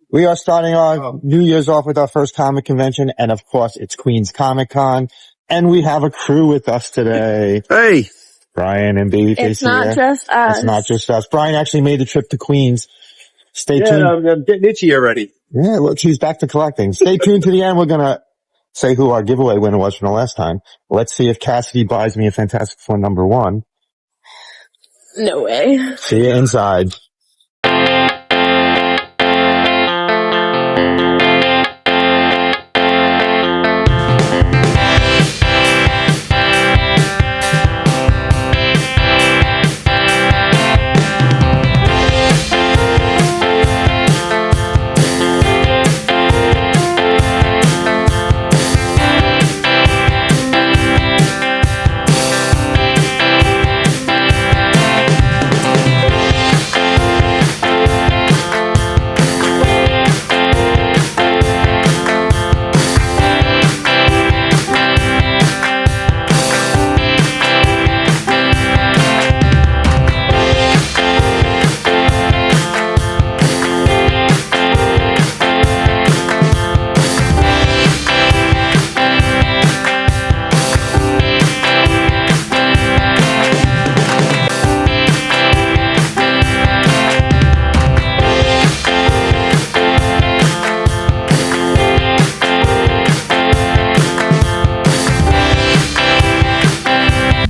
We are starting our New Year's off with our first comic convention, and of course, it's Queens Comic Con, and we have a crew with us today. Hey! Brian and Babyface It's not here. just us. It's not just us. Brian actually made the trip to Queens. Stay tuned. I'm getting itchy already. Yeah, look, she's back to collecting. Stay tuned to the end. We're gonna say who our giveaway winner was from the last time. Let's see if Cassidy buys me a Fantastic Four #1. No way. See you inside.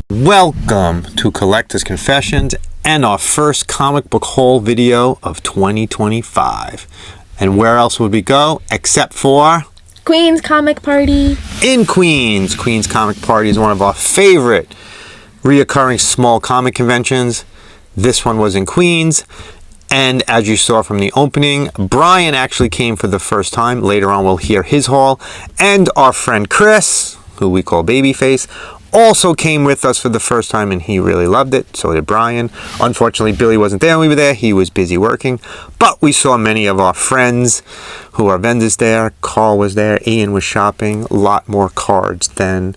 Welcome to Collector's Confessions and our first comic book haul video of 2025. And where else would we go except for Queens Comic Party. in Queens. Queens Comic Party is one of our favorite reoccurring small comic conventions. This one was in Queens. And as you saw from the opening, Brian actually came for the first time. Later on, we'll hear his haul. And our friend Chris, who we call Babyface, also came with us for the first time, and he really loved it. So did Brian. Unfortunately, Billy wasn't there when we were there. He was busy working. But we saw many of our friends who are vendors there. Carl was there. Ian was shopping. A lot more cards than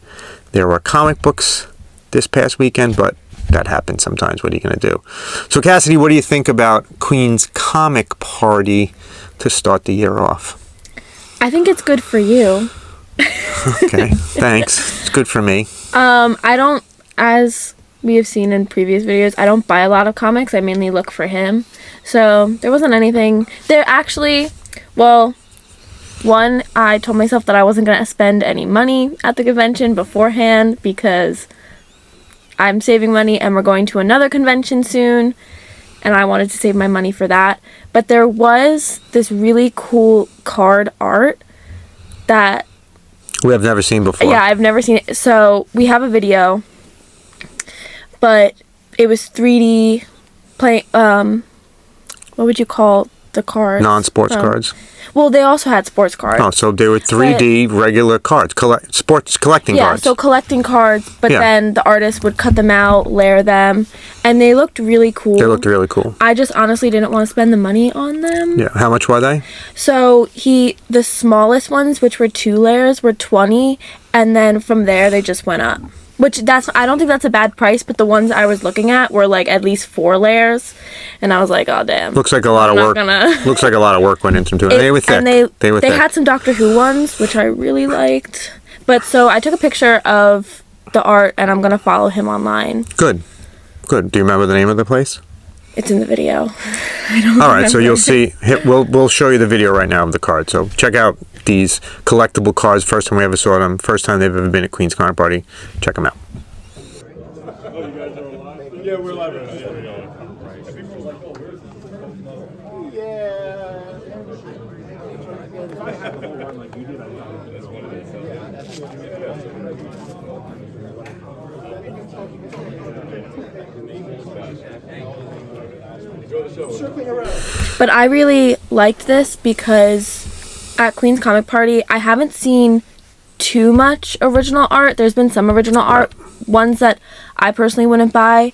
there were comic books this past weekend, but that happens sometimes. What are you going to do? So, Cassidy, what do you think about Queen's Comic Party to start the year off? I think it's good for you. Okay, thanks. It's good for me. I don't, as we have seen in previous videos, I don't buy a lot of comics. I mainly look for him. So there wasn't anything. There actually, well, one, I told myself that I wasn't going to spend any money at the convention beforehand because I'm saving money and we're going to another convention soon. And I wanted to save my money for that. But there was this really cool card art that We have never seen before. yeah, I've never seen it. So we have a video, but it was 3D play. What would you call the cards? Non-sports cards. Well, they also had sports cards. Oh, so they were 3D regular cards, sports collecting Yeah, cards. so collecting cards, but Yeah. then the artist would cut them out, layer them, and they looked really cool. They looked really cool. I just honestly didn't want to spend the money on them. Yeah, how much were they? So the smallest ones, which were 2 layers, were 20, and then from there they just went up. Which I don't think that's a bad price, but the ones I was looking at were like at least 4 layers, and I was like, oh damn. Looks like a lot of work. Looks like a lot of work went into them. They were thick. And they were thick. They had some Doctor Who ones, which I really liked. But so I took a picture of the art, and I'm gonna follow him online. Good. Do you remember the name of the place? It's in the video. I don't All right, so remember. you'll see. We'll show you the video right now of the card. So check out these collectible cards. First time we ever saw them. First time they've ever been at Queen's Comic Party. Check them out. Yeah, we're live right now. Yeah, we go. But I really liked this because at Queen's Comic Party, I haven't seen too much original art. There's been some original art, ones that I personally wouldn't buy,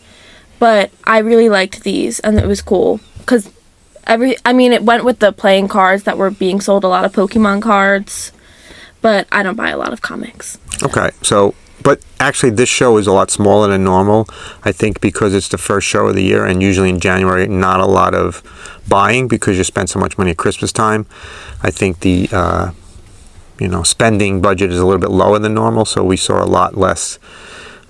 but I really liked these, and it was cool because it went with the playing cards that were being sold, a lot of Pokemon cards, but I don't buy a lot of comics. Okay, so but actually this show is a lot smaller than normal. I think because it's the first show of the year, and usually in January, not a lot of buying because you spend so much money at Christmas time. I think the spending budget is a little bit lower than normal, so we saw a lot less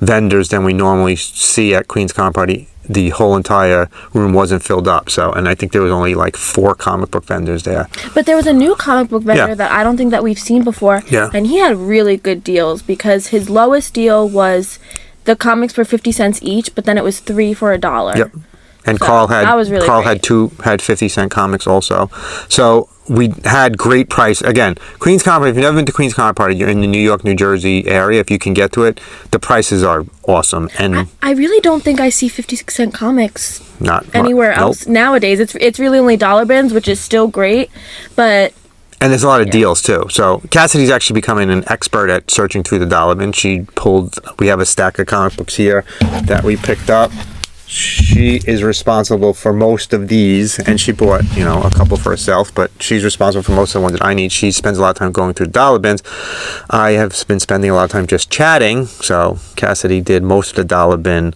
vendors than we normally see at Queen's Comic Party. The whole entire room wasn't filled up, and I think there was only like 4 comic book vendors there. But there was a new comic book vendor that I don't think that we've seen before, and he had really good deals because his lowest deal was the comics were 50 cents each, but then it was 3 for $1. Yep. And so Carl had 50-cent comics also. So we had great price. Again, Queen's Comic, if you've never been to Queen's Comic Party, you're in the New York, New Jersey area, if you can get to it, the prices are awesome. And I really don't think I see 50-cent comics not anywhere else nowadays. It's really only dollar bins, which is still great, but... And there's a lot of deals too. So Cassidy's actually becoming an expert at searching through the dollar bin. We have a stack of comic books here that we picked up. She is responsible for most of these, and she bought, a couple for herself, but she's responsible for most of the ones that I need. She spends a lot of time going through the dollar bins. I have been spending a lot of time just chatting, so Cassidy did most of the dollar bin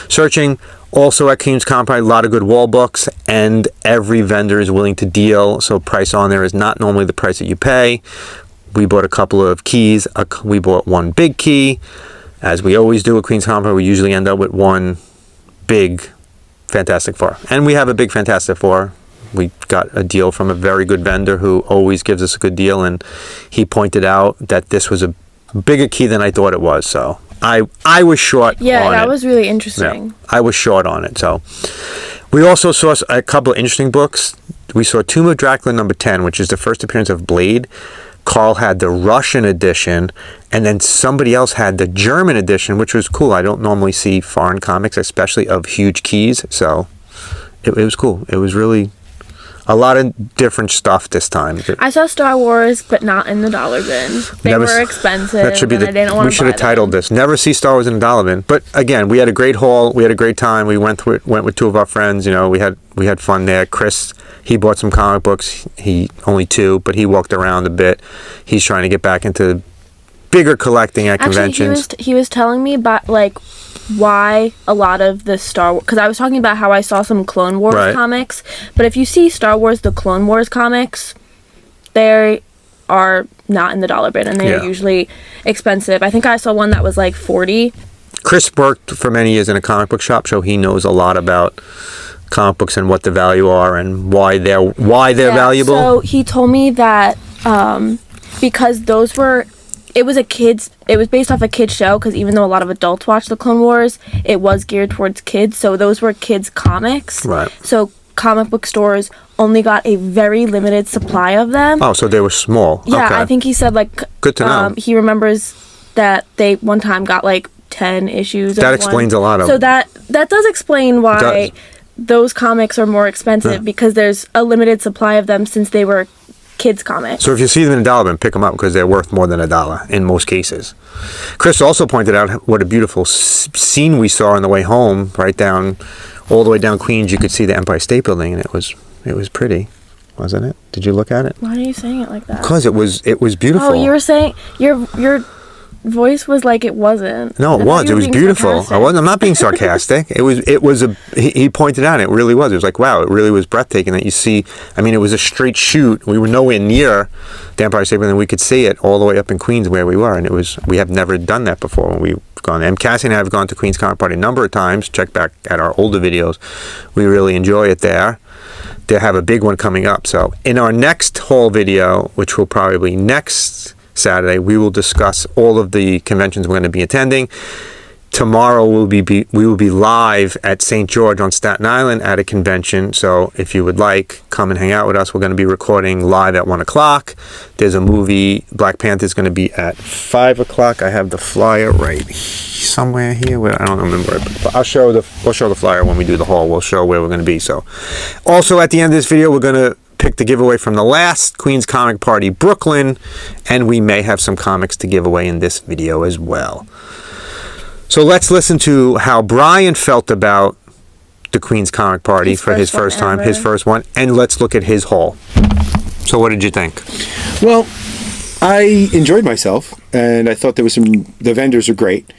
searching. Also at Queen's Comic Party, a lot of good wall books, and every vendor is willing to deal, so price on there is not normally the price that you pay. We bought a couple of keys. We bought one big key. As we always do at Queen's Comic Party, we usually end up with one big Fantastic Four, and we have a big Fantastic Four. We got a deal from a very good vendor who always gives us a good deal, and he pointed out that this was a bigger key than I thought it was, so I was short on it. Yeah, that was really interesting. Yeah, I was short on it. So we also saw a couple of interesting books. We saw Tomb of Dracula number 10, which is the first appearance of Blade. Carl had the Russian edition, and then somebody else had the German edition, which was cool. I don't normally see foreign comics, especially of huge keys, so it was cool. It was really a lot of different stuff this time. I saw Star Wars, but not in the dollar bin. They were expensive, that should be and I didn't want to buy them. We should have titled this, Never See Star Wars in the Dollar Bin. But again, we had a great haul. We had a great time. We went with 2 of our friends. We had fun there. Chris, he bought some comic books. He only 2, but he walked around a bit. He's trying to get back into bigger collecting at conventions. He was telling me about why a lot of the Star Wars, because I was talking about how I saw some Clone Wars comics, but if you see Star Wars, the Clone Wars comics, they are not in the dollar bin, and they are usually expensive. I think I saw one that was like $40. Chris worked for many years in a comic book shop, so he knows a lot about comic books and what the value are and why they're valuable. So he told me that because those were, it was based off a kid's show, because even though a lot of adults watch the Clone Wars, it was geared towards kids, so those were kids comics. Right. So comic book stores only got a very limited supply of them. Oh, so they were small. Yeah, okay. I think he said good to know. He remembers that they one time got 10 issues. That explains a lot of. So that does explain why those comics are more expensive, because there's a limited supply of them since they were kids comics. So if you see them in a dollar bin, pick them up because they're worth more than $1 in most cases. Chris also pointed out what a beautiful scene we saw on the way home, all the way down Queens. You could see the Empire State Building, and it was pretty, wasn't it? Did you look at it? Why are you saying it like that? Because it was beautiful. Oh, you were saying your voice was like it wasn't. No, it was. It was beautiful. I'm not being sarcastic. He pointed out it really was. It was like, wow, it really was breathtaking that you see. I mean, it was a straight shoot. We were nowhere near the Empire State Building. We could see it all the way up in Queens where we were, and we have never done that before when we've gone. And Cassie and I have gone to Queen's Comic Party a number of times. Check back at our older videos. We really enjoy it there. They have a big one coming up. So in our next haul video, which will probably next Saturday, we will discuss all of the conventions we're going to be attending. Tomorrow we will be live at St. George on Staten Island at a convention. So if you would like, come and hang out with us. We're going to be recording live at 1 o'clock. There's a movie, Black Panther, is going to be at 5 o'clock. I have the flyer right somewhere here. I don't remember it, but we'll show the flyer when we do the haul. We'll show where we're going to be. So also at the end of this video, we're going to pick the giveaway from the last Queen's Comic Party Brooklyn, and we may have some comics to give away in this video as well. So let's listen to how Brian felt about the Queen's Comic Party for his first time, his first one, and let's look at his haul. So what did you think? Well, I enjoyed myself, and I thought the vendors are great.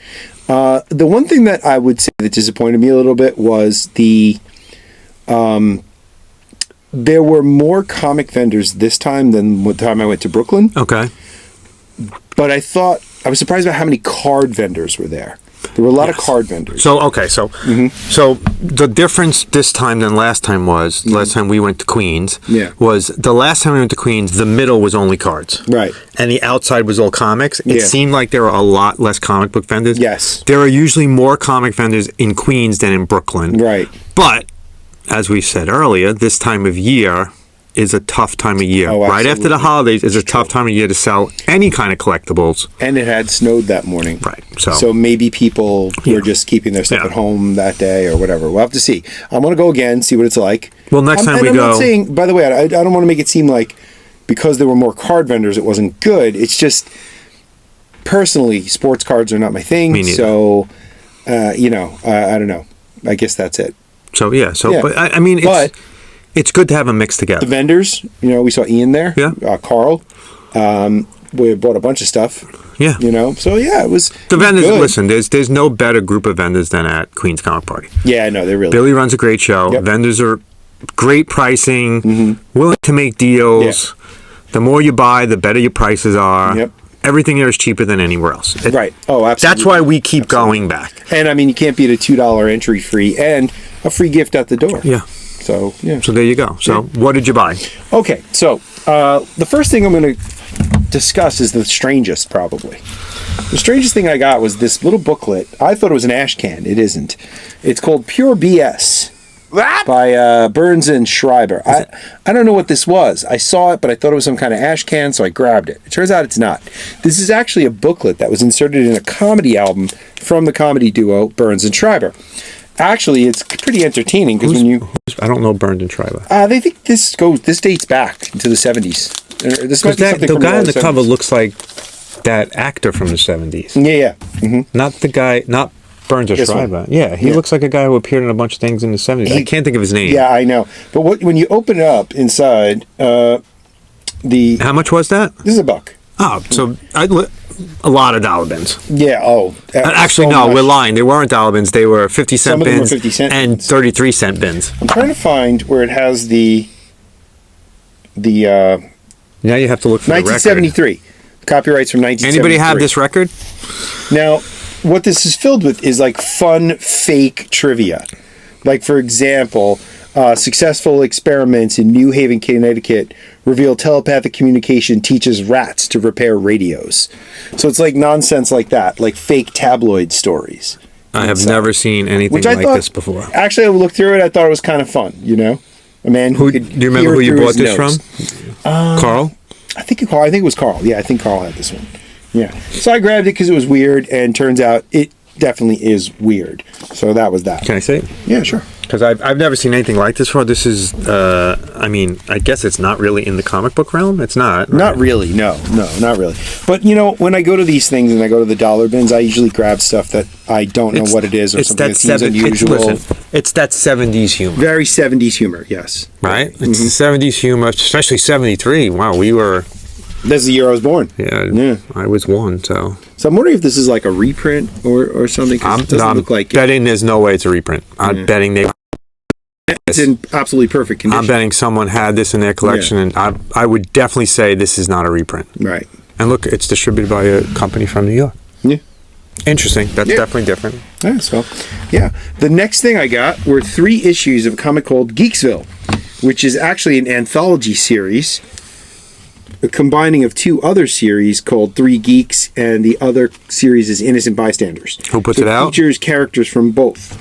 The one thing that I would say that disappointed me a little bit was there were more comic vendors this time than the time I went to Brooklyn. Okay. But I was surprised about how many card vendors were there. There were a lot of card vendors. So the difference this time than last time was last time we went to Queens. Yeah. Was the last time we went to Queens, the middle was only cards. Right. And the outside was all comics. It seemed like there were a lot less comic book vendors. Yes. There are usually more comic vendors in Queens than in Brooklyn. Right. But as we said earlier, this time of year is a tough time of year. Oh, right after the holidays is a tough time of year to sell any kind of collectibles. And it had snowed that morning. Right. So maybe people were just keeping their stuff at home that day or whatever. We'll have to see. I'm going to go again, see what it's like. Well, next time we I'm go... not saying, by the way, I don't want to make it seem like because there were more card vendors, it wasn't good. It's just, personally, sports cards are not my thing. Me neither. So, I don't know. I guess that's it. So, yeah. But I mean, it's good to have them mixed together. The vendors, we saw Ian there. Yeah. Carl. We bought a bunch of stuff. Yeah. So yeah, it was. The vendors, good. listen, there's no better group of vendors than at Queen's Comic Party. Yeah, no, they're really. Billy runs a great show. Yep. Vendors are great pricing, willing to make deals. Yeah. The more you buy, the better your prices are. Yep. Everything here is cheaper than anywhere else. Right. Oh, absolutely. That's why we keep going back. And I mean, you can't beat a $2 entry fee and a free gift at the door. Yeah. So, yeah. So there you go. So what did you buy? Okay. So, the first thing I'm going to discuss is the strangest, probably. The strangest thing I got was this little booklet. I thought it was an ash can. It isn't. It's called Pure BS by Burns and Schreiber. I don't know what this was. I saw it, but I thought it was some kind of ash can, so I grabbed it. It turns out it's not. This is actually a booklet that was inserted in a comedy album from the comedy duo Burns and Schreiber. Actually, it's pretty entertaining because I don't know Burned and Schreiber. they think this dates back into the 70s. This might be something The from guy on the 70s. cover looks like that actor from the 70s. Yeah. Mm-hmm. Not Burns or This one. Schreiber. Yeah, he looks like a guy who appeared in a bunch of things in the 70s. I can't think of his name. Yeah, I know. But when you open it up inside, How much was that? this is $1. Oh, so a lot of dollar bins. Yeah. Oh. Actually, so no, much. we're lying. They weren't dollar bins. They were 50-cent Some of them were bins 50-cent and bins. 33-cent bins. I'm trying to find where it has the Now you have to look for the record. 1973. Copyrights from 1973. Anybody have this record? Now, what this is filled with is like fun, fake trivia. Like, for example, successful experiments in New Haven, Connecticut reveal telepathic communication teaches rats to repair radios. So it's like nonsense like that, like fake tabloid stories. I have never seen anything like this before. Actually, I looked through it. I thought it was kind of fun, A man who could Do you remember hear who you through bought his this nose. from? Carl? I think it was Carl. Yeah, I think Carl had this one. Yeah. So I grabbed it because it was weird, and turns out it definitely is weird. So that was that. Can I say it? Yeah, sure. Because I've never seen anything like this before. This is, I guess it's not really in the comic book realm. It's not. Right? Not really. No, not really. But, when I go to these things and I go to the dollar bins, I usually grab stuff that I don't know what it is or something that seems unusual. It's that 70s humor. Very 70s humor, yes. Right? It's the 70s humor, especially 73. Wow, we were... That's the year I was born. Yeah. I was one, so... So I'm wondering if this is like a reprint or something, 'cause it doesn't look like it. betting there's no way it's a reprint. I'm betting It's in absolutely perfect condition. I'm betting someone had this in their collection, and I would definitely say this is not a reprint. Right. And look, it's distributed by a company from New York. Yeah. Interesting. That's definitely different. Yeah, so, yeah. The next thing I got were 3 issues of a comic called Geeksville, which is actually an anthology series, a combining of 2 other series called Three Geeks, and the other series is Innocent Bystanders. Who puts it out? It features characters from both.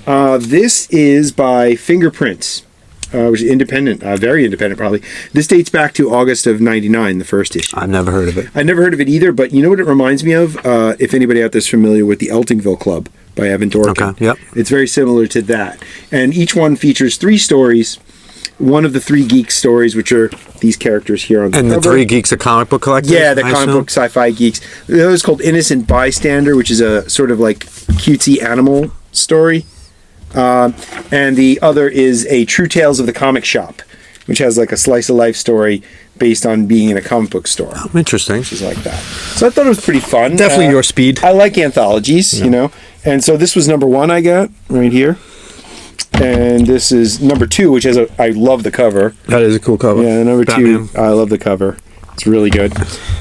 This is by Fingerprints, which is independent, very independent probably. This dates back to August of '99, the first issue. I've never heard of it. I never heard of it either, but you know what it reminds me of? If anybody out there is familiar with the Eltingville Club by Evan Dorkin. Okay, yep. It's very similar to that. And each one features 3 stories. One of the 3 geeks stories, which are these characters here on the And cover. the 3 geeks are comic book collectors? Yeah, the comic book sci-fi geeks. The other is called Innocent Bystander, which is a sort of like cutesy animal story. And the other is a True Tales of the Comic Shop. which has like a slice of life story based on being in a comic book store. Oh, interesting. Which is like that. So I thought it was pretty fun. Definitely your speed. I like anthologies, you know. And so this was number 1 I got right here. And this is number 2, which has I love the cover. That is a cool cover. Yeah, number Batman. 2, I love the cover. It's really good.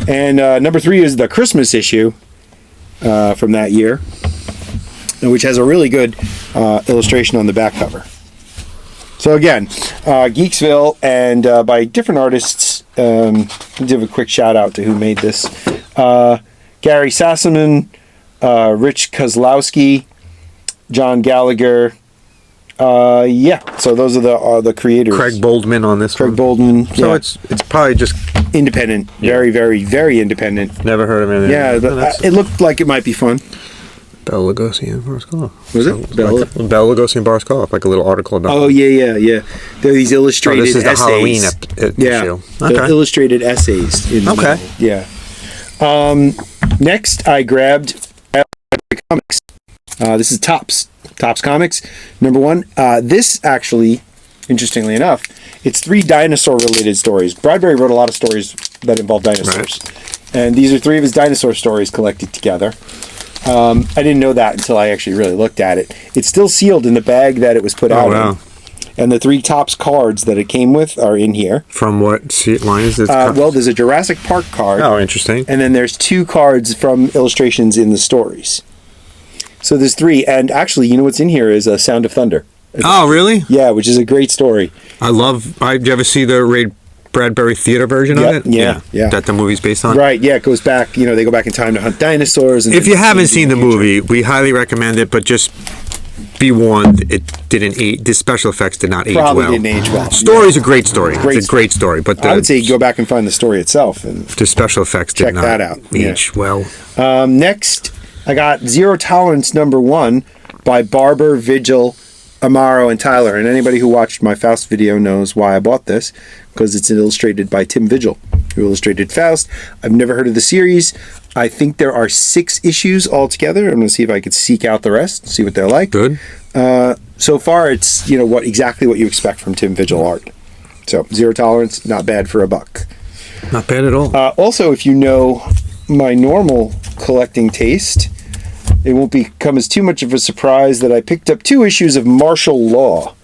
And number 3 is the Christmas issue from that year, which has a really good illustration on the back cover. So again, Geeksville, and by different artists. I'll give a quick shout out to who made this. Gary Sassaman, Rich Kozlowski, John Gallagher. So those are the creators. Craig Boldman on this Craig one. Boldman. So yeah. it's probably just Independent. Very, very, very independent. never heard of anything. Yeah, but it looked like it might be fun. Bela Lugosi and Boris Karloff. Was it? Bela? Bela Lugosi and Boris Karloff, like a little article about. Oh, yeah. There are these illustrated this is the essays. Halloween Yeah, issue. the Okay. illustrated essays. In the Okay. middle. Yeah. Next, I grabbed comics. This is Topps Comics, number 1. This actually, interestingly enough, it's 3 dinosaur-related stories. Bradbury wrote a lot of stories that involve dinosaurs. And these are 3 of his dinosaur stories collected together. I didn't know that until I actually really looked at it. It's still sealed in the bag that it was put out in. And the 3 Topps cards that it came with are in here. From what line is this? Well, there's a Jurassic Park card. Oh, interesting. And then there's 2 cards from illustrations in the stories. So there's 3. And actually, you know what's in here is a Sound of Thunder. Oh, really? Yeah, which is a great story. Did you ever see the Ray Bradbury theater version Yep, of it? yeah. That the movie's based on? Right, yeah, it goes back, they go back in time to hunt dinosaurs. And If you haven't seen the movie, we highly recommend it, but just be warned, it didn't age. The special effects did not age Probably well. didn't age well. Story's a great story. Great It's a great story, but I would say go back and find the story itself. And the special effects check did not that out. age well. Next, I got Zero Tolerance number 1 by Barber, Vigil, Amaro, and Tyler. And anybody who watched my Faust video knows why I bought this, because it's illustrated by Tim Vigil, who illustrated Faust. I've never heard of the series. I think there are 6 issues altogether. I'm going to see if I could seek out the rest, see what they're like. Good. So far, it's exactly what you expect from Tim Vigil art. So Zero Tolerance, not bad for $1. Not bad at all. Also, if you know my normal collecting taste, it won't become as too much of a surprise that I picked up 2 issues of Martial Law,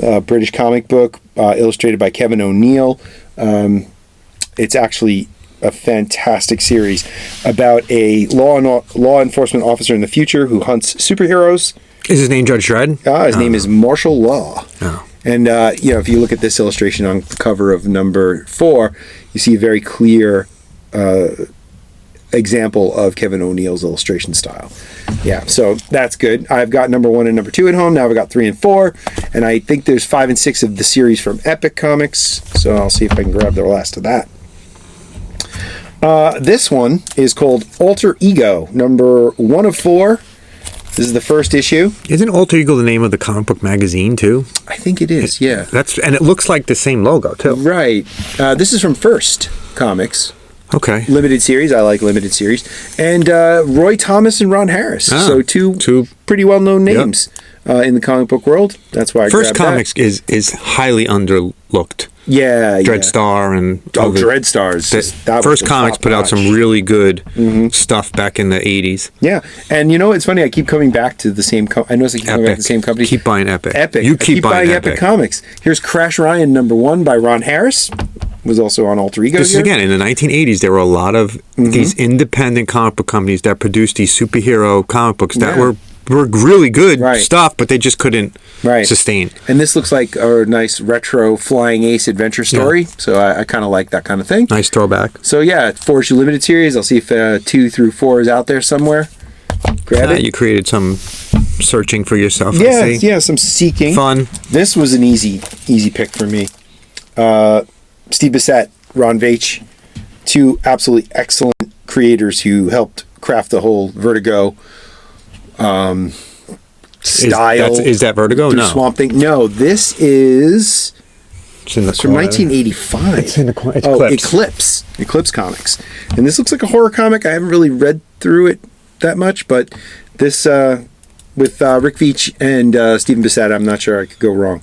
a British comic book illustrated by Kevin O'Neill. It's actually a fantastic series about a law enforcement officer in the future who hunts superheroes. Is his name Judge Dredd? His name is Martial Law. Oh. And, if you look at this illustration on the cover of number 4, you see a very clear example of Kevin O'Neill's illustration style. Yeah, so that's good. I've got number 1 and number 2 at home. Now I've got 3 and 4. And I think there's 5 and 6 of the series from Epic Comics. So I'll see if I can grab the last of that. This one is called Alter Ego, number 1 of 4. This is the first issue. Isn't Alter Ego the name of the comic book magazine too? I think it is, yeah. And it looks like the same logo too. Right. This is from First Comics. Okay. Limited series. I like limited series. And Roy Thomas and Ron Harris. So two pretty well-known names in the comic book world. That's why I First grabbed Comics is highly underlooked. Yeah. Dreadstar and Dreadstar's. First Comics put out some really good stuff back in the 80s. Yeah, and it's funny. I keep coming back to the same. I notice I keep coming back to the same company. Keep buying Epic. Epic. You keep buying Epic Comics. Here's Crash Ryan number 1 by Ron Harris. Was also on Alter Ego. This is again in the 1980s. There were a lot of these independent comic book companies that produced these superhero comic books that were really good stuff, but they just couldn't sustain. And this looks like a nice retro Flying Ace adventure story, so I kind of like that kind of thing. Nice throwback. So yeah, 4-issue limited series. I'll see if 2 through 4 is out there somewhere. Grab it. You created some searching for yourself. Yeah, some seeking. Fun. This was an easy pick for me. Steve Bissett, Ron Veitch, 2 absolutely excellent creators who helped craft the whole Vertigo style. Is that Vertigo? No. Swamp Thing. No, this is. It's in the from 1985. It's Eclipse. Eclipse Comics. And this looks like a horror comic. I haven't really read through it that much, but this with Rick Veitch and Stephen Bissett, I'm not sure I could go wrong.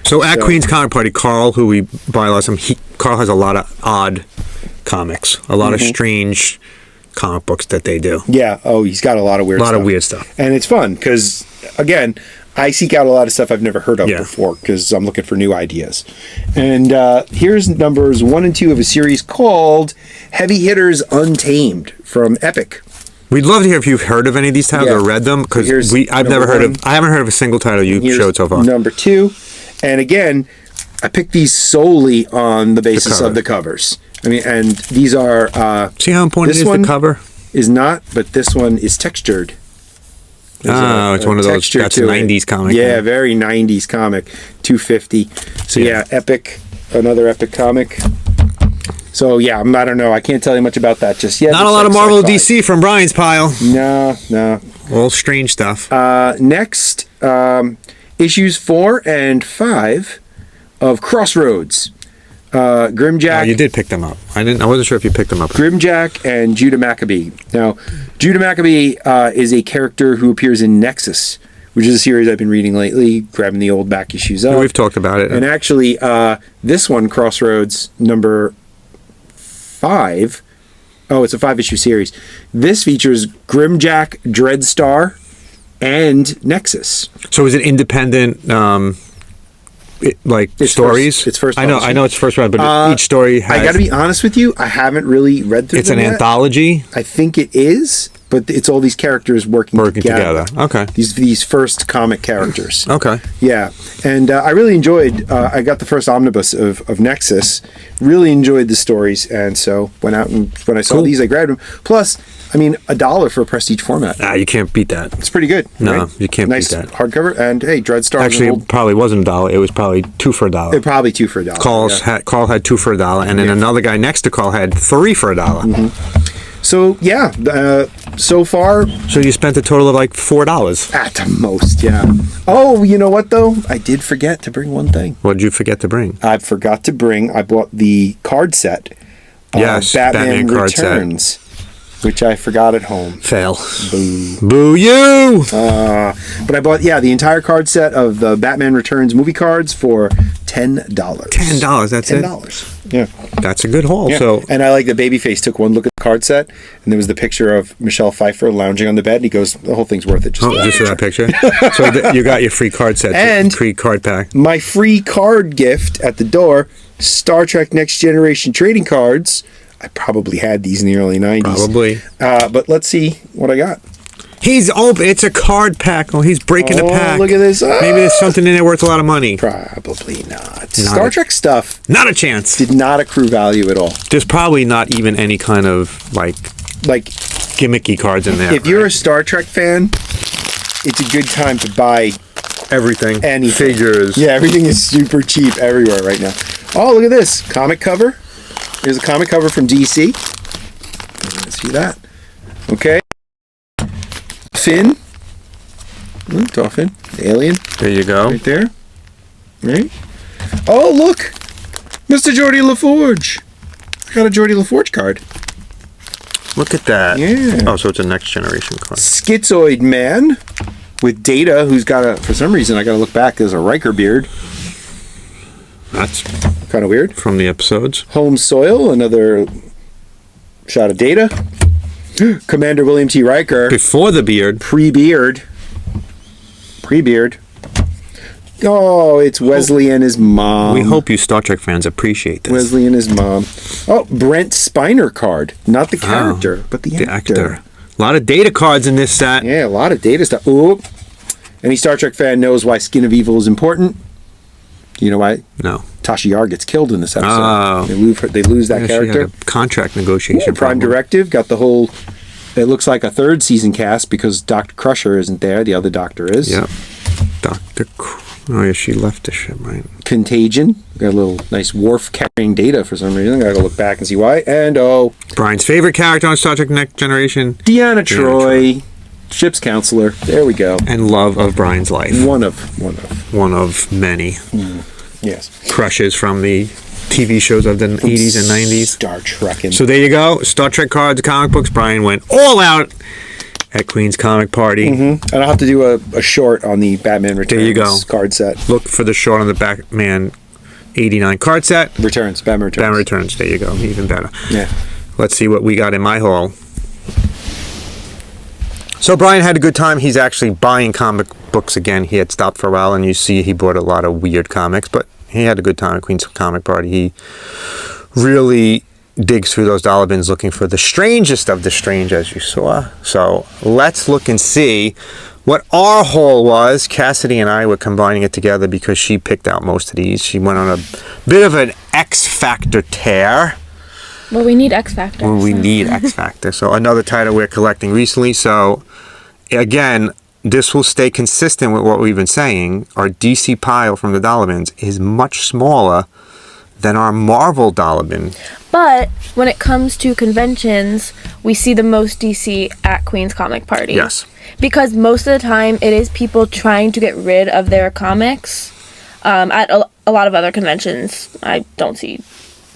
So at Queen's Comic Party, Carl, who we buy a lot of Carl has a lot of odd comics, a lot of strange comic books that they do. Yeah. Oh, he's got a lot of weird stuff. Weird stuff. And it's fun because, again, I seek out a lot of stuff I've never heard of before because I'm looking for new ideas. And here's numbers 1 and 2 of a series called Heavy Hitters Untamed from Epic. We'd love to hear if you've heard of any of these titles or read them, because I haven't heard of a single title you showed so far. Number 2. And again, I picked these solely on the basis of the covers. I mean, and these are... See how important it is the cover? Is not, but this one is textured. It's one of those, that's a 90s comic. Yeah, very 90s comic. $2.50. So yeah, Epic, another Epic comic. So yeah, I don't know. I can't tell you much about that just yet. Not a lot of Marvel DC from Brian's pile. No. All strange stuff. Next, issues 4 and 5 of Crossroads. Grimjack. Oh, you did pick them up. I wasn't sure if you picked them up. Grimjack and Judah Maccabee. Now, Judah Maccabee is a character who appears in Nexus, which is a series I've been reading lately, grabbing the old back issues up. We've talked about it. And actually, this one, Crossroads, number 5. Oh, it's a 5-issue series. This features Grimjack, Dreadstar, and Nexus. So is it independent, it's stories? It's first. I know it's first round, but each story has... I got to be honest with you, I haven't really read through It's an yet. anthology? I think it is, but it's all these characters working together. Okay. These first comic characters. Okay. Yeah, and I really enjoyed. I got the first omnibus of Nexus. Really enjoyed the stories, and so went out and when I saw these, I grabbed them. Plus, I mean, $1 for a prestige format. You can't beat that. It's pretty good. No, right? you can't nice beat that. Hardcover, and hey, Dreadstar. Actually, it probably wasn't $1. It was probably 2 for $1. It probably 2 for $1. Carl had 2 for $1, and then another guy next to Carl had 3 for $1. Mm-hmm. So yeah, so far. So you spent a total of like $4 at the most. Yeah. Oh, you know what though? I did forget to bring one thing. What did you forget to bring? I forgot to bring. I bought the card set. Yes, Batman card Returns. set. Which I forgot at home. Fail. Boo. Boo you! But I bought, the entire card set of the Batman Returns movie cards for $10. $10, that's $10. Yeah. That's a good haul. Yeah. So, and I like that Babyface took one look at the card set, and there was the picture of Michelle Pfeiffer lounging on the bed, and he goes, the whole thing's worth it. Just for that picture? So you got your free card set, and free card pack. My free card gift at the door, Star Trek Next Generation trading cards. I probably had these in the early 90s. Probably. But let's see what I got. He's open. It's a card pack. Oh, he's breaking the pack. Look at this. Maybe there's something in there worth a lot of money. Probably not. Star Trek stuff. Not a chance. Did not accrue value at all. There's probably not even any kind of like gimmicky cards in there. If you're a Star Trek fan, it's a good time to buy everything. Anything. Figures. Yeah, everything is super cheap everywhere right now. Oh, look at this. Comic cover. Here's a comic cover from DC. Let's see that. Okay. Finn. Dolphin. Alien. There you go. Right there. Right. Oh, look. Mr. Geordie LaForge. I got a Geordie LaForge card. Look at that. Yeah. Oh, so it's a Next Generation card. Schizoid Man with Data, who's got for some reason, I got to look back, there's a Riker beard. That's kind of weird. From the episodes. Home Soil, another shot of Data. Commander William T. Riker. Before the beard. Pre-beard. Oh, it's Wesley and his mom. We hope you Star Trek fans appreciate this. Wesley and his mom. Oh, Brent Spiner card. Not the character, but the actor. A lot of Data cards in this set. Yeah, a lot of Data stuff. Ooh. Any Star Trek fan knows why Skin of Evil is important. You know why? No. Tasha Yar gets killed in this episode. Oh. They lose that character. She had a contract negotiation. Prime Directive got the whole. It looks like a third season cast because Dr. Crusher isn't there. The other doctor is. Yep. Oh yeah, she left the ship, right? Contagion. Got a little nice Worf carrying Data for some reason. I gotta look back and see why. And Brian's favorite character on Star Trek Next Generation. Deanna Troi. Ship's counselor. There we go. And love of Brian's life. One of many. Yes. Crushes from the TV shows of the 80s and 90s. Star Trek. So there you go. Star Trek cards, comic books. Brian went all out at Queen's Comic Party. And I'll have to do a short on the Batman Returns There you go. card set. Look for the short on the Batman 89 card set. Batman Returns. Batman Returns. There you go. Even better. Yeah. Let's see what we got in my haul. So Brian had a good time. He's actually buying comic books again. He had stopped for a while, and you see he bought a lot of weird comics, but he had a good time at Queen's Comic Party. He really digs through those dollar bins looking for the strangest of the strange, as you saw. So let's look and see what our haul was. Cassidy and I were combining it together because she picked out most of these. She went on a bit of an X Factor tear. Well, we need X Factor. Well, we need X Factor. So another title we're collecting recently. So again, this will stay consistent with what we've been saying. Our DC pile from the dollar bins is much smaller than our Marvel dollar bin. But when it comes to conventions, we see the most DC at Queen's Comic Party. Yes. Because most of the time, it is people trying to get rid of their comics. At a lot of other conventions, I don't see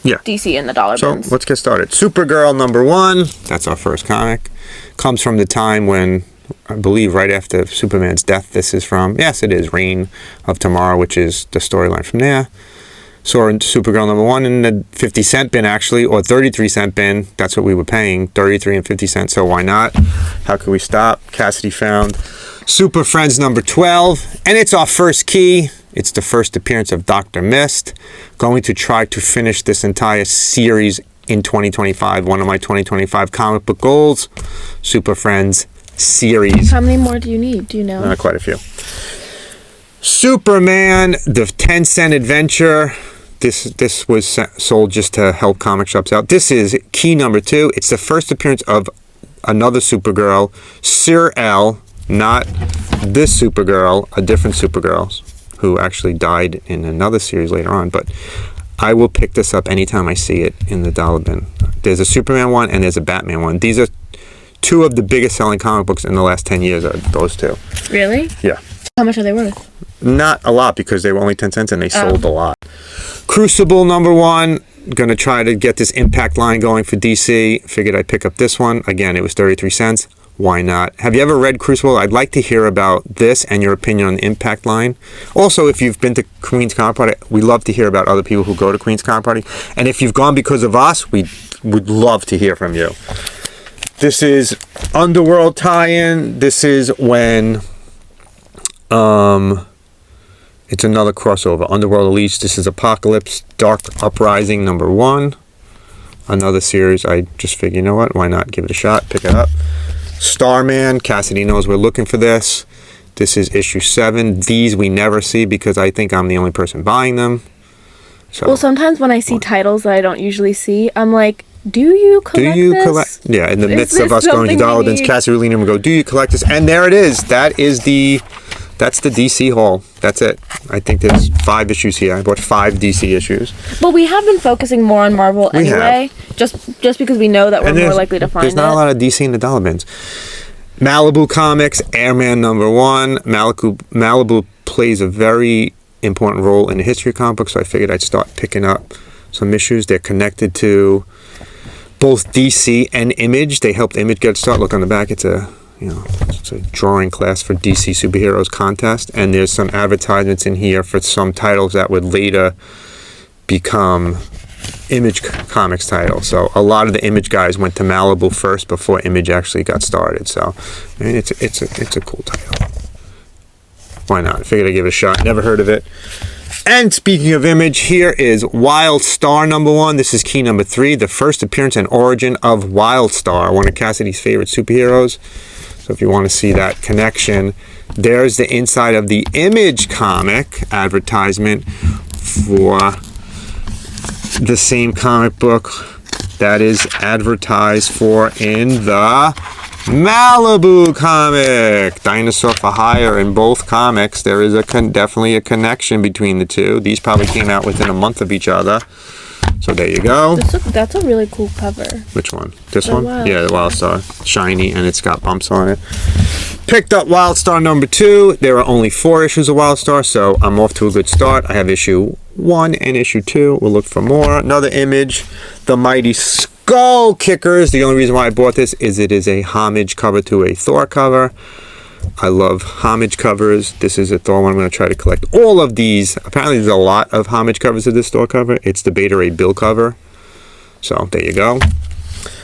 DC in the dollar bins. So let's get started. Supergirl #1. That's our first comic. Comes from the time when, I believe, right after Superman's death. This is from, yes, it is Reign of Tomorrow, which is the storyline from there. Saw Supergirl #1 in the 50-cent bin, actually, or 33-cent bin. That's what we were paying, 33 and 50 cents, so why not? How could we stop? Cassidy found Super Friends #12, and it's our first key. It's the first appearance of Dr. Mist. Going to try to finish this entire series in 2025. One of my 2025 comic book goals. Super Friends series. How many more do you need? Do you know? Quite a few. Superman, the 10-cent adventure. This was sold just to help comic shops out. This is key #2. It's the first appearance of another Supergirl, Sir L, not this Supergirl, a different Supergirl, who actually died in another series later on. But I will pick this up anytime I see it in the dollar bin. There's a Superman one and there's a Batman one. These are two of the biggest selling comic books in the last 10 years, are those two. Really? Yeah. How much are they worth? Not a lot, because they were only 10 cents and they sold a lot. Crucible #1. Gonna try to get this impact line going for DC. Figured I'd pick up this one. Again, it was 33 cents. Why not? Have you ever read Crucible? I'd like to hear about this and your opinion on the impact line. Also, if you've been to Queen's Comic Party, we love to hear about other people who go to Queen's Comic Party. And if you've gone because of us, we would love to hear from you. This is Underworld tie-in. This is when it's another crossover. Underworld Elite. This is Apocalypse Dark Uprising #1. Another series. I just figured, you know what? Why not give it a shot? Pick it up. Starman. Cassidy knows we're looking for this. This is issue 7. These we never see because I think I'm the only person buying them. So, Well, sometimes when I see titles that I don't usually see, I'm like, do you collect this? Yeah, in the Is midst of this us going to something dollar we bins, need? Cassidy will lean in and go, do you collect this? And there it is. That's the DC haul. That's it. I think there's 5 issues here. I bought 5 DC issues. But we have been focusing more on Marvel anyway, just because we know that we're more likely to find There's not a lot of DC in the dollar bins. Malibu Comics, Airman #1. Malibu plays a very important role in the history of comic books, so I figured I'd start picking up some issues. They're connected to both DC and Image. They helped Image get a start. Look on the back. It's a drawing class for DC Superheroes contest, and there's some advertisements in here for some titles that would later become Image Comics titles. So a lot of the Image guys went to Malibu first before Image actually got started. So I mean, it's a cool title. Why not? I figured I'd give it a shot. Never heard of it. And speaking of Image, here is Wildstar #1. This is key #3, the first appearance and origin of Wildstar, one of Cassidy's favorite superheroes. So if you want to see that connection, there's the inside of the Image comic advertisement for the same comic book that is advertised for in the Malibu comic. Dinosaur for Hire in both comics. There is definitely a connection between the two. These probably came out within a month of each other. So there you go. That's a really cool cover. Which one? This The one? Wild. Yeah, the Wildstar. Shiny, and it's got bumps on it. Picked up Wildstar #2. There are only 4 issues of Wildstar, so I'm off to a good start. I have issue 1 and issue 2. We'll look for more. Another Image. The Mighty Skull Kickers. The only reason why I bought this is it is a homage cover to a Thor cover. I love homage covers. This is a Thor one. I'm going to try to collect all of these. Apparently there's a lot of homage covers of this Thor cover. It's the Beta Ray Bill cover. So there you go.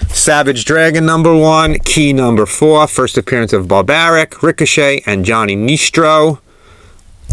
Savage Dragon #1, key #4, first appearance of Barbaric, Ricochet, and Johnny Nitro.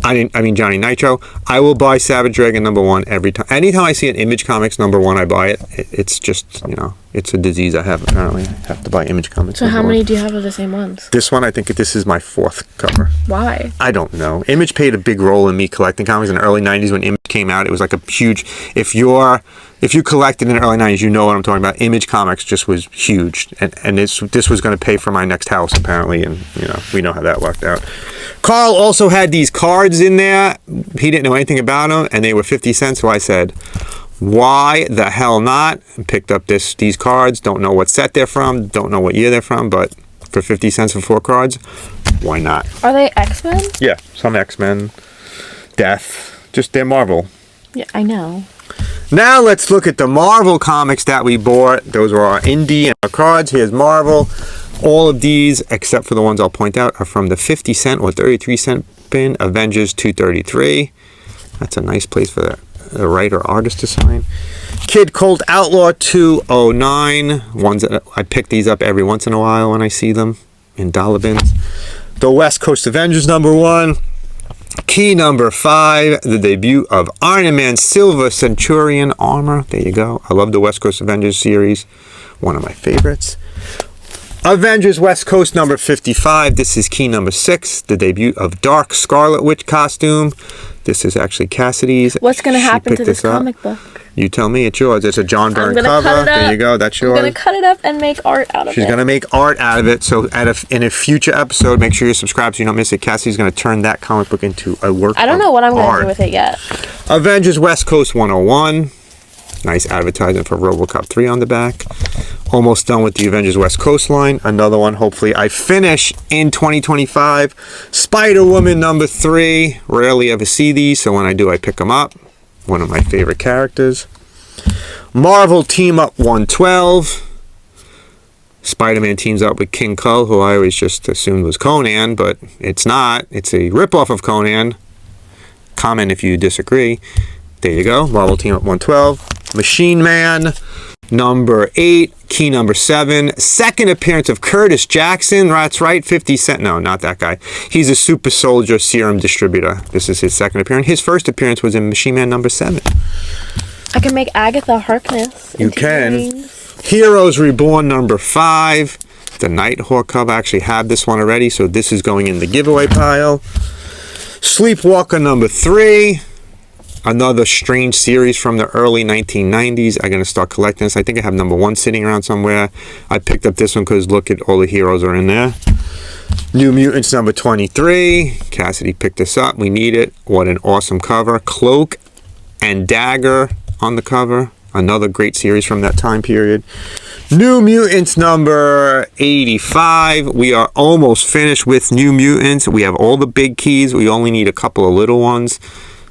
I mean Johnny Nitro. I will buy Savage Dragon #1 every time. Anytime I see an Image Comics #1, I buy it. It's just, you know, it's a disease I have apparently. I have to buy Image Comics. So how many do you have of the same ones? This one, I think this is my 4th cover. Why? I don't know. Image played a big role in me collecting comics in the early 90s when Image came out. It was like a huge, if you collected in the early 90s, you know what I'm talking about. Image Comics just was huge. And this was going to pay for my next house, apparently. And, you know, we know how that worked out. Carl also had these cards in there. He didn't know anything about them, and they were 50 cents. So I said, why the hell not? Picked up these cards. Don't know what set they're from. Don't know what year they're from. But for 50 cents for 4 cards, why not? Are they X-Men? Yeah, some X-Men. Death. Just they're Marvel. Yeah, I know. Now let's look at the Marvel comics that we bought. Those were our indie and our cards. Here's Marvel. All of these, except for the ones I'll point out, are from the 50 cent or 33 cent bin. Avengers 233. That's a nice place for the writer artist to sign. Kid Colt Outlaw 209. Ones that I pick these up every once in a while when I see them in dollar bins. The West Coast Avengers #1. Key #5, the debut of Iron Man Silver Centurion armor. There you go. I love the West Coast Avengers series. One of my favorites. Avengers West Coast #55. This is key #6, the debut of Dark Scarlet Witch costume. This is actually Cassidy's. What's going to happen to this up. comic book? You tell me. It's yours. It's a John Byrne cover. There you go. That's yours. I'm going to cut it up and make art out of it. She's going to make art out of it. So in a future episode, make sure you subscribe so you don't miss it. Cassie's going to turn that comic book into a work of art. I don't know what I'm going to do with it yet. Avengers West Coast 101. Nice advertisement for RoboCop 3 on the back. Almost done with the Avengers West Coast line. Another one, hopefully, I finish in 2025. Spider-Woman #3. Rarely ever see these, so when I do, I pick them up. One of my favorite characters. Marvel Team Up 112. Spider-Man teams up with King Kull, who I always just assumed was Conan, but it's not. It's a ripoff of Conan. Comment if you disagree. There you go. Marvel Team Up 112. Machine Man #8. Key #7. Second appearance of Curtis Jackson. That's right. 50 cent. No, not that guy. He's a super soldier serum distributor. This is his second appearance. His first appearance was in Machine Man #7. I can make Agatha Harkness. You can. Heroes Reborn #5. The Nighthawk cover. I actually have this one already, so this is going in the giveaway pile. Sleepwalker #3. Another strange series from the early 1990s. I'm going to start collecting this. I think I have #1 sitting around somewhere. I picked up this one because look at all the heroes are in there. New Mutants #23. Cassidy picked this up. We need it. What an awesome cover. Cloak and Dagger on the cover. Another great series from that time period. New Mutants #85. We are almost finished with New Mutants. We have all the big keys. We only need a couple of little ones.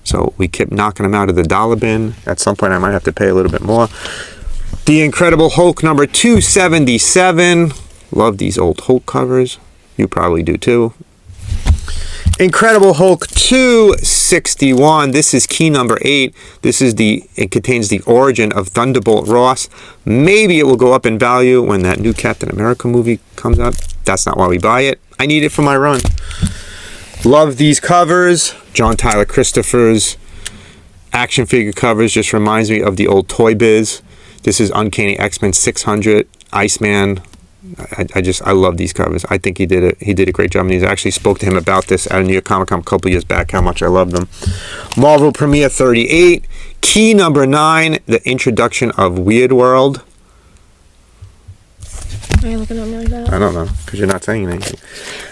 So we kept knocking them out of the dollar bin. At some point I might have to pay a little bit more. The Incredible Hulk #277. Love these old Hulk covers. You probably do too. Incredible Hulk 261. This is key #8. It contains the origin of Thunderbolt Ross. Maybe it will go up in value when that new Captain America movie comes up. That's not why we buy it. I need it for my run. Love these covers. John Tyler Christopher's action figure covers just reminds me of the old Toy Biz. This is Uncanny X-Men 600, Iceman. I love these covers. I think he did a great job. And I actually spoke to him about this at a New York Comic Con a couple years back, how much I love them. Marvel Premiere 38, key #9, the introduction of Weird World. Why are you looking at me like that? I don't know, because you're not saying anything.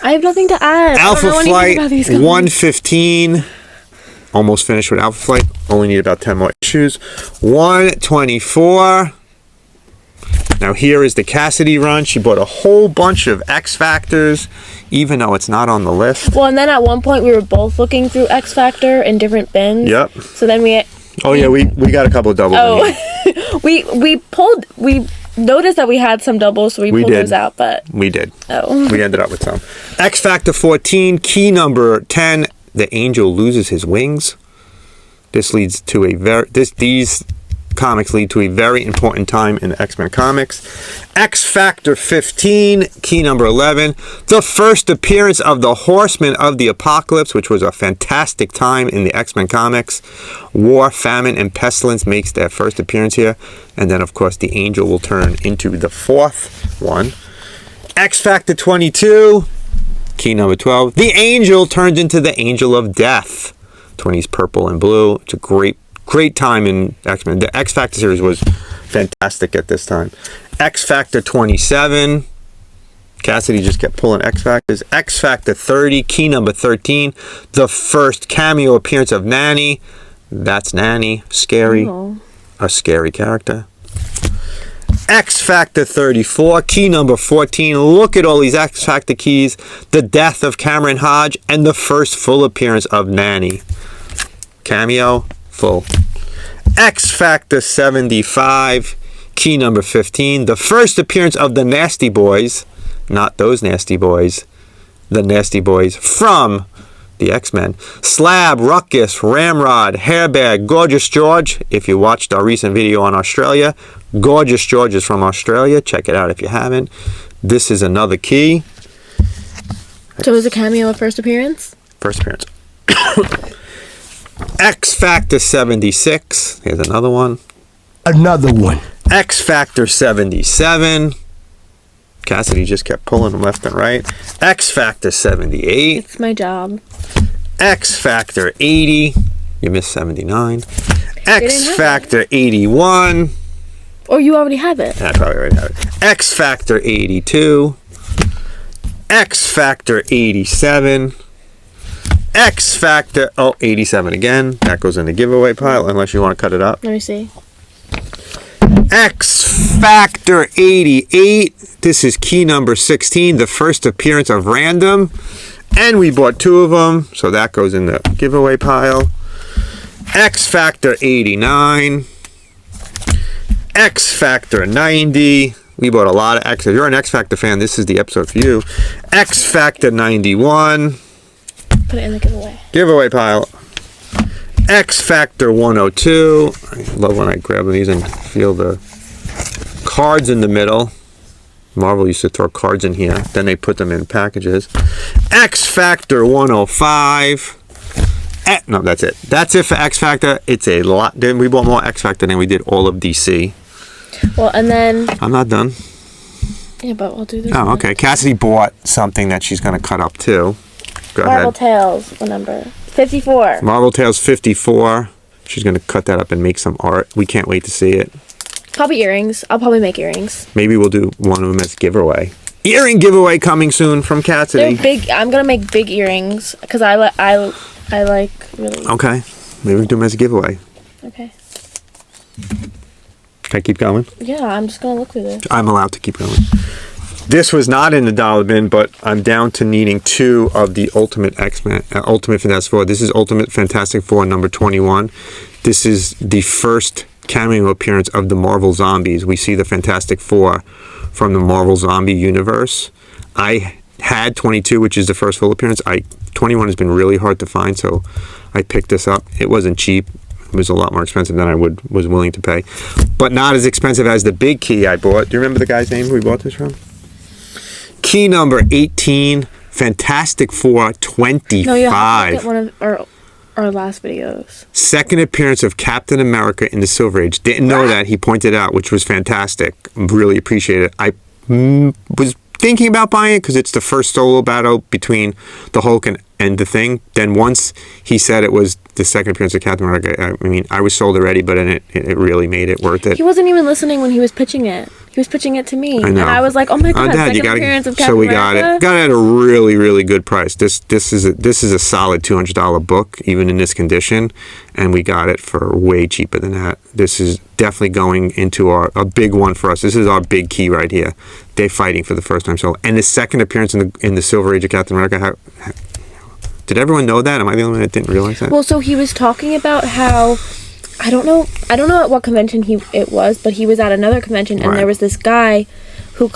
I have nothing to add. Alpha Flight 115. Almost finished with Alpha Flight. Only need about 10 more issues. 124. Now here is the Cassidy run. She bought a whole bunch of X Factors, even though it's not on the list. Well, and then at one point we were both looking through X Factor in different bins. Yep. So then we got a couple of doubles. Oh, we noticed that we had some doubles, so we pulled did. those out, but... We did. Oh. We ended up with some. X Factor 14, key number 10. The Angel loses his wings. This leads to these comics lead to a very important time in the X-Men comics. X Factor 15, key number 11. The first appearance of the Horsemen of the Apocalypse, which was a fantastic time in the X-Men comics. War, famine, and pestilence makes their first appearance here. And then, of course, the Angel will turn into the fourth one. X Factor 22, key number 12. The Angel turns into the Angel of Death. 20s purple and blue. It's a great time in X-Men. The X Factor series was fantastic at this time. X Factor 27. Cassidy just kept pulling X Factors. X Factor 30, key number 13. The first cameo appearance of Nanny. That's Nanny. Scary. Oh. A scary character. X Factor 34, key number 14. Look at all these X Factor keys. The death of Cameron Hodge and the first full appearance of Nanny. Cameo, full. X Factor 75, key number 15. The first appearance of the Nasty Boys. Not those Nasty Boys. The Nasty Boys from the X-Men. Slab, Ruckus, Ramrod, Hairbag, Gorgeous George. If you watched our recent video on Australia, Gorgeous George is from Australia. Check it out if you haven't. This is another key. So it was a cameo of first appearance? First appearance. X Factor 76. Here's another one. Another one. X Factor 77. Cassidy just kept pulling them left and right. X Factor 78. It's my job. X Factor 80. You missed 79. X Factor 81. Or you already have it. I probably already have it. X Factor 82. X Factor 87. X Factor, 87 again. That goes in the giveaway pile unless you want to cut it up. Let me see. X Factor 88. This is key number 16, the first appearance of Random. And we bought 2 of them, so that goes in the giveaway pile. X Factor 89. X Factor 90. We bought a lot of X. If you're an X Factor fan, this is the episode for you. X Factor 91. Put it in the giveaway. Giveaway pile. X Factor 102. I love when I grab these and feel the cards in the middle. Marvel used to throw cards in here. Then they put them in packages. X Factor 105. No, that's it. That's it for X Factor. It's a lot. Then we bought more X Factor than we did all of DC. Well, and then... I'm not done. Yeah, but we'll do this. Oh, okay. Cassidy bought something that she's going to cut up too. Go Marvel ahead. Tales, what number? 54. Marvel Tales 54. She's going to cut that up and make some art. We can't wait to see it. Probably earrings. I'll probably make earrings. Maybe we'll do one of them as giveaway. Earring giveaway coming soon from Cassidy. They're big. I'm gonna make big earrings because I like really. Okay. Maybe we can do them as a giveaway. Okay. Can I keep going? Yeah, I'm just gonna look through this. I'm allowed to keep going. This was not in the dollar bin, but I'm down to needing 2 of the Ultimate X-Men, Ultimate Fantastic Four. This is Ultimate Fantastic Four number 21. This is the first cameo appearance of the Marvel Zombies. We see the Fantastic Four from the Marvel Zombie universe. I had 22, which is the first full appearance. 21 has been really hard to find, so I picked this up. It wasn't cheap. It was a lot more expensive than I was willing to pay, but not as expensive as the big key I bought. Do you remember the guy's name we bought this from? Key number 18, Fantastic Four 25. No, you have to look at one of our last videos. Second appearance of Captain America in the Silver Age. Didn't know that. He pointed out, which was fantastic. Really appreciate it. I was thinking about buying it because it's the first solo battle between the Hulk and the Thing. Then once he said it was the second appearance of Captain America, I mean, I was sold already, but it really made it worth it. He wasn't even listening when he was pitching it. He was pitching it to me. I know. And I was like, oh my god, Dad, second appearance of Captain so we America. got it. Got it at a really, really good price. This is a solid $200 book, even in this condition, and we got it for way cheaper than that. This is definitely going into a big one for us. This is our big key right here. They're fighting for the first time. So, and the second appearance in the Silver Age of Captain America. Did everyone know that? Am I the only one that didn't realize that? Well, so he was talking about how I don't know at what convention it was, but he was at another convention, and Right. there was this guy who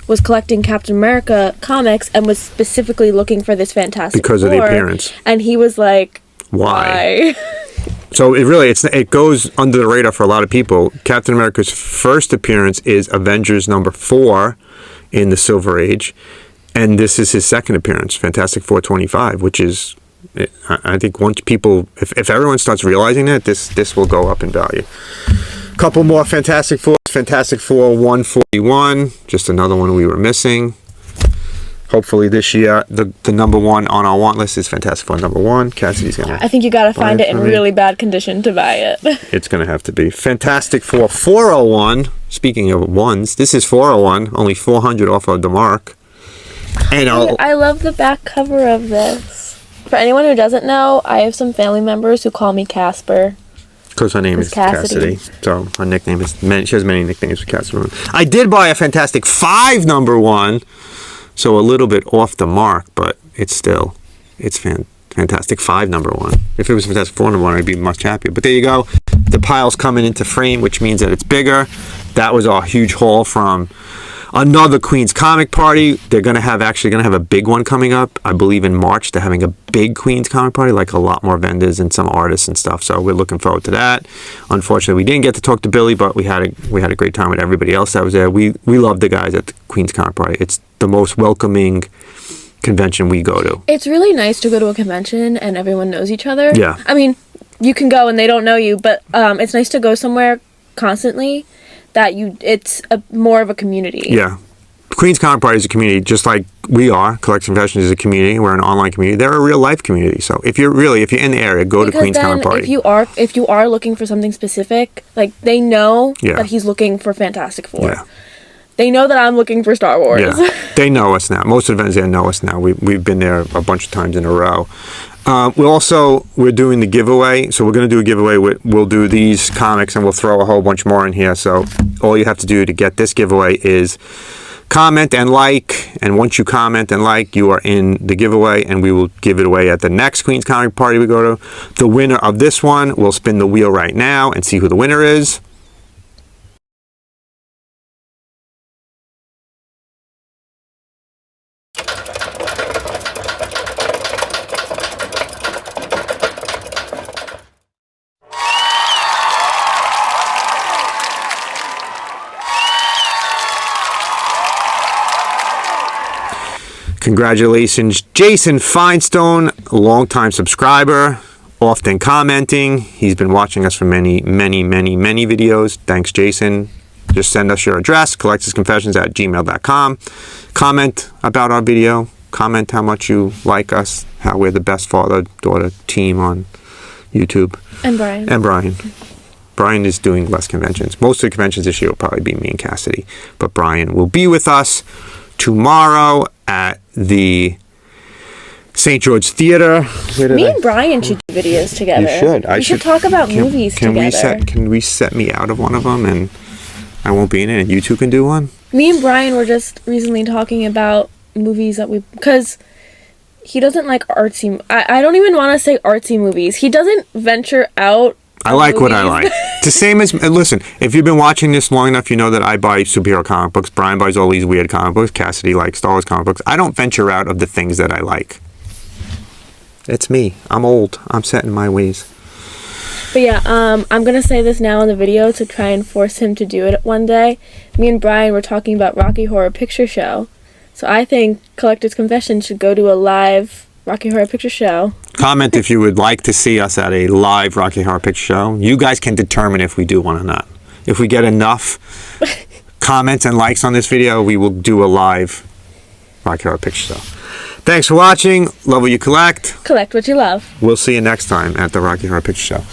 was collecting Captain America comics and was specifically looking for this Fantastic Because of the Four, appearance. and he was like, Why? "Why?" So it goes under the radar for a lot of people. Captain America's first appearance is Avengers number 4 in the Silver Age, and this is his second appearance, Fantastic Four 25, which is, I think once people, if everyone starts realizing that, this will go up in value. Couple more Fantastic Four. Fantastic Four 141, just another one we were missing. Hopefully this year, the number one on our want list is Fantastic Four number 1. Cassidy's gonna. I think you gotta buy find it in for me. really bad condition to buy it. It's gonna have to be Fantastic Four 401. Speaking of ones, this is 401, only 400 off of the mark. And I love the back cover of this. For anyone who doesn't know, I have some family members who call me Casper. because her name is Cassidy. So her nickname is, she has many nicknames for Cassidy. I did buy a Fantastic 5 number 1, so a little bit off the mark, but it's Fantastic 5 number 1. If it was Fantastic 4 number 1, I'd be much happier. But there you go. The pile's coming into frame, which means that it's bigger. That was our huge haul from another Queen's Comic Party. They're actually gonna have a big one coming up. I believe in March they're having a big Queen's Comic Party, like a lot more vendors and some artists and stuff. So we're looking forward to that. Unfortunately, we didn't get to talk to Billy, but we had a great time with everybody else that was there. We love the guys at the Queen's Comic Party. It's the most welcoming convention we go to. It's really nice to go to a convention and everyone knows each other. Yeah. I mean, you can go and they don't know you, but it's nice to go somewhere constantly that it's more of a community. Yeah. Queen's Comic Party is a community, just like we are. Collection Confessions is a community. We're an online community. They're a real life community. So if you're in the area, go to Queen's Comic Party. If you are looking for something specific, like they know that he's looking for Fantastic Four. Yeah. They know that I'm looking for Star Wars. Yeah, they know us now. Most of the events there know us now. We've been there a bunch of times in a row. We're doing the giveaway. So we're going to do a giveaway. We'll do these comics and we'll throw a whole bunch more in here. So all you have to do to get this giveaway is comment and like. And once you comment and like, you are in the giveaway, and we will give it away at the next Queen's Comic Party we go to. The winner of this one, we'll spin the wheel right now and see who the winner is. Congratulations, Jason Finestone, longtime subscriber, often commenting. He's been watching us for many, many, many, many videos. Thanks, Jason. Just send us your address, collectorsconfessions@gmail.com. Comment about our video. Comment how much you like us, how we're the best father-daughter team on YouTube. And Brian. And Brian. Brian is doing less conventions. Most of the conventions this year will probably be me and Cassidy. But Brian will be with us tomorrow at the St. George Theater. Me and Brian should do videos together. You should. We should talk about movies together. Can we set me out of one of them and I won't be in it and you two can do one? Me and Brian were just recently talking about movies that because he doesn't like artsy. I don't even want to say artsy movies. He doesn't venture out. I like what I like. It's the same as, listen, if you've been watching this long enough, you know that I buy superhero comic books. Brian buys all these weird comic books. Cassidy likes Star Wars comic books. I don't venture out of the things that I like. It's me. I'm old. I'm set in my ways. But yeah, I'm going to say this now in the video to try and force him to do it one day. Me and Brian were talking about Rocky Horror Picture Show. So I think Collector's Confession should go to a live Rocky Horror Picture Show. Comment if you would like to see us at a live Rocky Horror Picture Show. You guys can determine if we do one or not. If we get enough comments and likes on this video, we will do a live Rocky Horror Picture Show. Thanks for watching. Love what you collect. Collect what you love. We'll see you next time at the Rocky Horror Picture Show.